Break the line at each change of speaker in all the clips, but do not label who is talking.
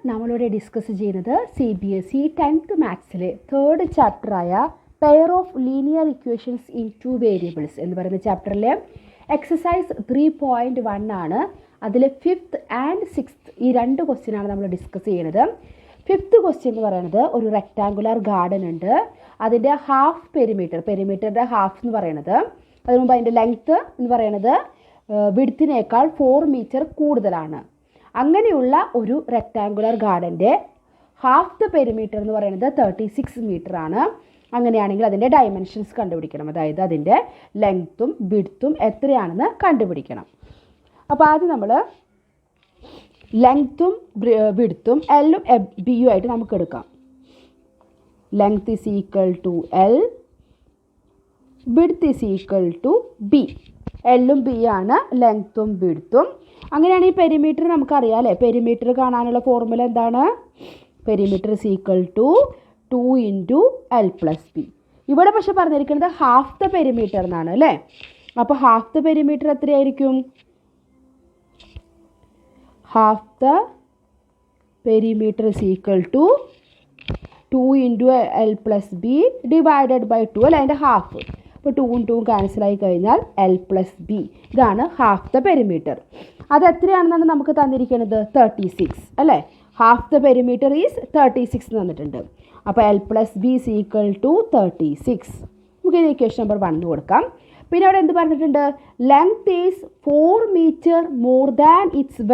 നമ്മളിവിടെ ഡിസ്കസ് ചെയ്യുന്നത് CBSE 10th മാത്സിലെ തേർഡ് ചാപ്റ്ററായ pair of linear equations in two variables എന്ന് പറയുന്ന ചാപ്റ്ററിലെ എക്സസൈസ് 3.1 ആണ്. അതിൽ 5th and 6th ഈ രണ്ട് ക്വസ്റ്റ്യനാണ് നമ്മൾ ഡിസ്കസ് ചെയ്യുന്നത്. 5th ക്വസ്റ്റ്യൻ എന്ന് പറയുന്നത് ഒരു റെക്ടാങ്കുലർ ഗാർഡൻ ഉണ്ട്. അതിൻ്റെ ഹാഫ് പെരിമീറ്ററിൻ്റെ ഹാഫ് എന്ന് പറയുന്നത്, അതിന് മുമ്പ് അതിൻ്റെ ലെങ്ത്ത് എന്ന് പറയുന്നത് വിഡ്ത്തിനേക്കാൾ 4 മീറ്റർ കൂടുതലാണ്. അങ്ങനെയുള്ള ഒരു റെക്ടാങ്കുലർ ഗാർഡൻ്റെ ഹാഫ് ദ പെരിമീറ്റർ എന്ന് പറയുന്നത് 36 മീറ്റർ ആണ്. അങ്ങനെയാണെങ്കിൽ അതിൻ്റെ ഡയമെൻഷൻസ് കണ്ടുപിടിക്കണം, അതായത് അതിൻ്റെ ലെങ്ത്തും വിഡ്ത്തും എത്രയാണെന്ന് കണ്ടുപിടിക്കണം. അപ്പോൾ ആദ്യം നമ്മൾ ലെങ്ത്തും വിഡ്ത്തും എല്ലും ബിയും ആയിട്ട് നമുക്ക് എടുക്കാം. Length is equal to L, width is equal to B. എല്ലും ബി ആണ് ലെങ്ത്തും വിഡ്ത്തും. അങ്ങനെയാണെങ്കിൽ പെരിമീറ്റർ നമുക്കറിയാം അല്ലേ. പെരിമീറ്റർ കാണാനുള്ള ഫോർമുല എന്താണ്? Perimeter is equal to 2 × L+B. ഇവിടെ പക്ഷെ പറഞ്ഞിരിക്കുന്നത് ഹാഫ് ദ പെരിമീറ്റർ എന്നാണ് അല്ലേ. അപ്പോൾ ഹാഫ് ദ പെരിമീറ്റർ എത്രയായിരിക്കും? Half the perimeter is equal to 2 × L+B divided by 2 അല്ലേ, അതിൻ്റെ ഹാഫ്. അപ്പോൾ 2 2 ക്യാൻസലായി കഴിഞ്ഞാൽ L+B. ഇതാണ് ഹാഫ് ദ പെരിമീറ്റർ. അത് എത്രയാണെന്നാണ് നമുക്ക് തന്നിരിക്കുന്നത്? 36 അല്ലേ. ഹാഫ് ദ പെരിമീറ്റർ ഈസ് 36 തന്നിട്ടുണ്ട്. അപ്പോൾ L+B ഈസ് ഈക്വൽ ടു 36. നമുക്ക് ഇത് ഇക്വേഷൻ നമ്പർ 1 കൊടുക്കാം. പിന്നെ അവിടെ എന്ത് പറഞ്ഞിട്ടുണ്ട്? Length is 4 meter more than its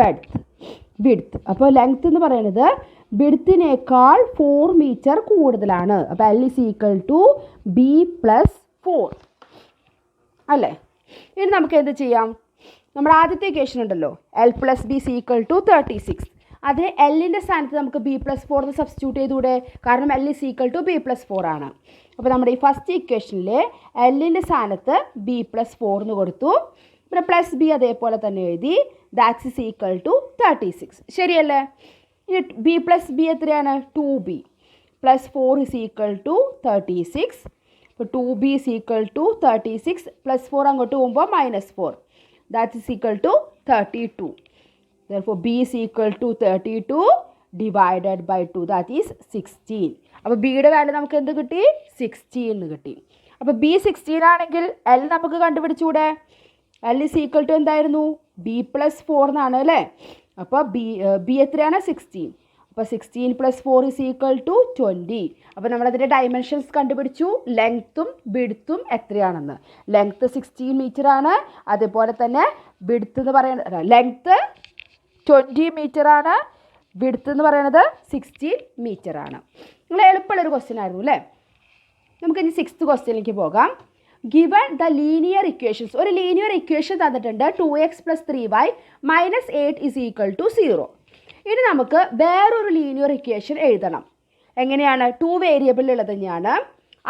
width. അപ്പോൾ ലെങ്ത് എന്ന് പറയുന്നത് വിഡ്ത്തിനേക്കാൾ 4 മീറ്റർ കൂടുതലാണ്. അപ്പോൾ L is equal to B+4 അല്ലേ. ഇനി നമുക്ക് എന്ത് ചെയ്യാം? നമ്മുടെ ആദ്യത്തെ ഇക്വേഷൻ ഉണ്ടല്ലോ, L+B ഈസ് ഈക്വൽ ടു 36. അതിന് എല്ലിൻ്റെ സ്ഥാനത്ത് നമുക്ക് B+4 എന്ന് സബ്സ്റ്റിറ്റ്യൂട്ട് ചെയ്തുകൂടെ? കാരണം L is equal to B+4 ആണ്. അപ്പോൾ നമ്മുടെ ഈ ഫസ്റ്റ് ഇക്വേഷനിലെ എല്ലിൻ്റെ സ്ഥാനത്ത് B+4 എന്ന് കൊടുത്തു. പിന്നെ +B അതേപോലെ തന്നെ എഴുതി. That's is equal to 36. ശരിയല്ലേ? ഇനി B+B എത്രയാണ്? 2B. +4 is equal to 36. അപ്പോൾ 2B ഈസ് ഈക്വൽ ടു 36 +4 അങ്ങോട്ട് പോകുമ്പോൾ -4. That is equal to 32. Therefore B is equal to 32 divided by 2, that is 16. അപ്പോൾ ബിയുടെ വാല്യൂ നമുക്ക് എന്ത് കിട്ടി? 16 എന്ന് കിട്ടി. അപ്പോൾ B 16 ആണെങ്കിൽ L നമുക്ക് കണ്ടുപിടിച്ചൂടെ? L is equal to എന്തായിരുന്നു? B+4 എന്നാണ് അല്ലേ. അപ്പോൾ B എത്രയാണ്? 16. അപ്പോൾ 16 + 4 is equal to 20. അപ്പോൾ നമ്മളതിൻ്റെ ഡയമെൻഷൻസ് കണ്ടുപിടിച്ചു, ലെങ്ത്തും വിഡ്ത്തും എത്രയാണെന്ന്. ലെങ്ത്ത് 16 മീറ്റർ ആണ്. അതേപോലെ തന്നെ വിഡ്ത്ത് എന്ന് പറയുന്നത്, ലെങ്ത്ത് 20 മീറ്റർ ആണ്, വിഡ്ത്ത് എന്ന് പറയുന്നത് 16 മീറ്റർ ആണ്. നിങ്ങൾ എളുപ്പമുള്ളൊരു ക്വസ്റ്റ്യൻ ആയിരുന്നു അല്ലേ. നമുക്ക് ഇനി 6th ക്വസ്റ്റ്യനിലേക്ക് പോകാം. Given the linear equations. ഒരു ലീനിയർ ഇക്വേഷൻ തന്നിട്ടുണ്ട്, 2x + 3y - 8 is equal to 0. ഇനി നമുക്ക് വേറൊരു ലീനിയർ ഇക്വേഷൻ എഴുതണം. എങ്ങനെയാണ്? 2 വേരിയബിളുള്ളത് തന്നെയാണ്.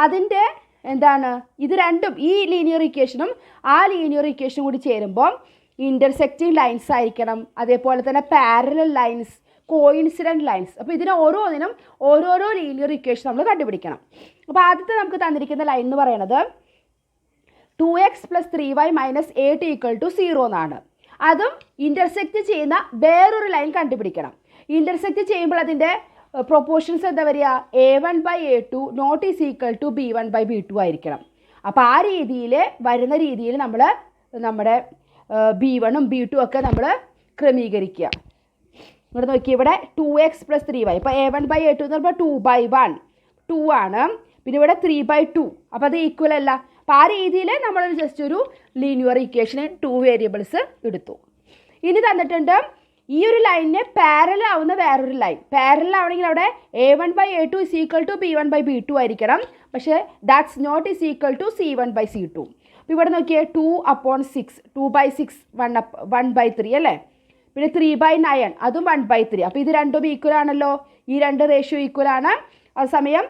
അതിൻ്റെ എന്താണ്? ഇത് രണ്ടും, ഈ ലീനിയർ ഇക്വേഷനും ആ ലീനിയർ ഇക്വേഷനും കൂടി ചേരുമ്പോൾ ഇൻ്റർസെക്റ്റിംഗ് ലൈൻസ് ആയിരിക്കണം. അതേപോലെ തന്നെ പാരലൽ ലൈൻസ്, കോയിൻസിഡൻറ്റ് ലൈൻസ്. അപ്പോൾ ഇതിന് ഓരോന്നിനും ഓരോരോ ലീനിയർ ഇക്വേഷൻ നമ്മൾ കണ്ടുപിടിക്കണം. അപ്പോൾ ആദ്യത്തെ നമുക്ക് തന്നിരിക്കുന്ന ലൈൻ എന്ന് പറയുന്നത് 2x + 3y - 8 = 0 എന്നാണ്. അതും ഇൻ്റർസെക്റ്റ് ചെയ്യുന്ന വേറൊരു ലൈൻ കണ്ടുപിടിക്കണം. ഇൻ്റർസെക്റ്റ് ചെയ്യുമ്പോൾ അതിൻ്റെ പ്രൊപ്പോർഷൻസ് എന്താ വരിക? A1/A2 not is equal to B1/B2 ആയിരിക്കണം. അപ്പോൾ ആ രീതിയിൽ വരുന്ന രീതിയിൽ നമ്മൾ നമ്മുടെ B1ഉം B2 ഒക്കെ നമ്മൾ ക്രമീകരിക്കുക. ഇവിടെ നോക്കി, ഇവിടെ 2x + 3y. ഇപ്പോൾ A1/A2 എന്ന് പറയുമ്പോൾ 2/1 2 ആണ്. പിന്നെ ഇവിടെ 3/2. അപ്പോൾ അത് ഈക്വൽ അല്ല. അപ്പോൾ ആ രീതിയിൽ നമ്മൾ ജസ്റ്റ് ഒരു ലീനിയർ ഇക്വേഷന് 2 വേരിയബിൾസ് എടുത്തു. ഇനി തന്നിട്ടുണ്ട് ഈ ഒരു ലൈനിന് പാരലൽ ആവുന്ന വേറൊരു ലൈൻ. പാരലൽ ആവണമെങ്കിൽ അവിടെ A1/A2 is equal to B1/B2 ആയിരിക്കണം. പക്ഷേ that's not is equal to C1/C2. അപ്പോൾ ഇവിടെ നോക്കിയേ, 2/6 2/6 1/3 അല്ലേ. പിന്നെ 3/9 അതും 1/3. അപ്പോൾ ഇത് രണ്ടും ഈക്വൽ ആണല്ലോ. ഈ രണ്ട് റേഷ്യോ ഈക്വൽ ആണ്. അതേസമയം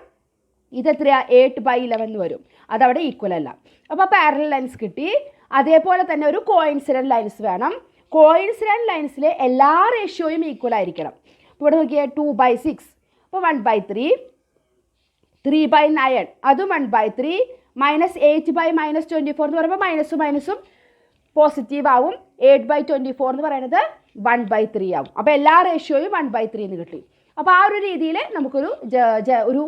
ഇതെത്രയാ? 8/11 വരും. അതവിടെ ഈക്വൽ അല്ല. അപ്പോൾ പാരലൽ ലൈൻസ് കിട്ടി. അതേപോലെ തന്നെ ഒരു കോയിൻസിഡൻറ്റ് ലൈൻസ് വേണം. കോയിൻസിഡൻറ്റ് ലൈൻസിലെ എല്ലാ റേഷ്യോയും ഈക്വൽ ആയിരിക്കണം. ഇപ്പോൾ ഇവിടെ നോക്കിയാൽ 2/6 അപ്പോൾ 1/3, 3/9 അതും 1/3, -8/-24 എന്ന് പറയുമ്പോൾ മൈനസും പോസിറ്റീവ് ആവും. 8/24 എന്ന് പറയുന്നത് 1/3 ആവും. അപ്പോൾ എല്ലാ റേഷ്യോയും 1/3 എന്ന് കിട്ടി. അപ്പോൾ ആ ഒരു രീതിയിൽ നമുക്കൊരു ഒരു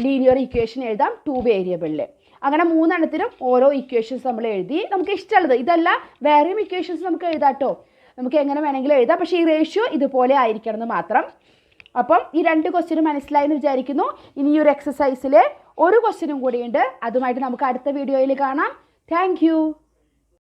ലീനിയർ ഇക്വേഷൻ എഴുതാം 2 വേരിയബിളിൽ. അങ്ങനെ 3 എണ്ണത്തിനും ഓരോ ഇക്വേഷൻസ് നമ്മൾ എഴുതി. നമുക്ക് ഇഷ്ടമുള്ളത് ഇതല്ല, വേറെയും ഇക്വേഷൻസ് നമുക്ക് എഴുതാം കേട്ടോ. നമുക്ക് എങ്ങനെ വേണമെങ്കിലും എഴുതാം, പക്ഷേ ഈ റേഷ്യോ ഇതുപോലെ ആയിരിക്കണം എന്ന് മാത്രം. അപ്പം ഈ 2 ക്വസ്റ്റ്യനും മനസ്സിലായി എന്ന് വിചാരിക്കുന്നു. ഇനി ഈ ഒരു എക്സസൈസിൽ ഒരു ക്വസ്റ്റ്യനും കൂടിയുണ്ട്. അതുമായിട്ട് നമുക്ക് അടുത്ത വീഡിയോയിൽ കാണാം. താങ്ക്